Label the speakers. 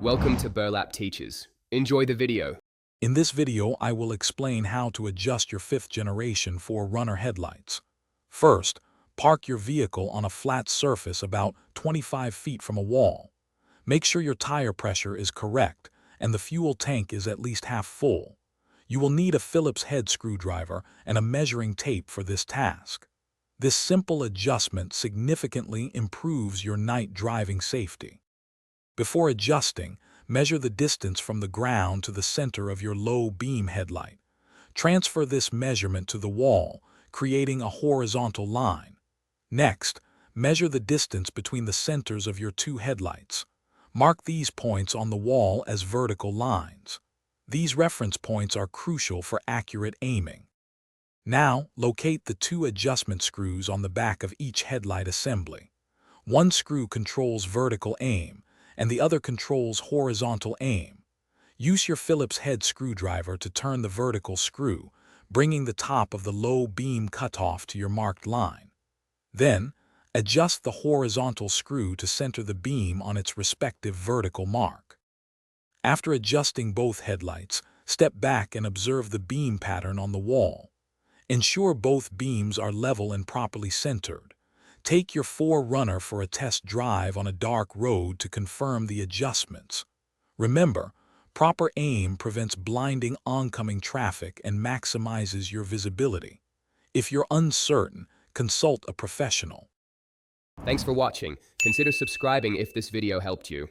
Speaker 1: Welcome to Burlap Teachers. Enjoy the video.
Speaker 2: In this video, I will explain how to adjust your 5th generation 4Runner headlights. First, park your vehicle on a flat surface about 25 feet from a wall. Make sure your tire pressure is correct and the fuel tank is at least half full. You will need a Phillips head screwdriver and a measuring tape for this task. This simple adjustment significantly improves your night driving safety. Before adjusting, measure the distance from the ground to the center of your low beam headlight. Transfer this measurement to the wall, creating a horizontal line. Next, measure the distance between the centers of your two headlights. Mark these points on the wall as vertical lines. These reference points are crucial for accurate aiming. Now, locate the two adjustment screws on the back of each headlight assembly. One screw controls vertical aim, and the other controls horizontal aim. Use your Phillips head screwdriver to turn the vertical screw, bringing the top of the low beam cutoff to your marked line. Then, adjust the horizontal screw to center the beam on its respective vertical mark. After adjusting both headlights, step back and observe the beam pattern on the wall. Ensure both beams are level and properly centered. Take your 4Runner for a test drive on a dark road to confirm the adjustments. Remember, proper aim prevents blinding oncoming traffic and maximizes your visibility. If you're uncertain, consult a professional.
Speaker 1: Thanks for watching. Consider subscribing if this video helped you.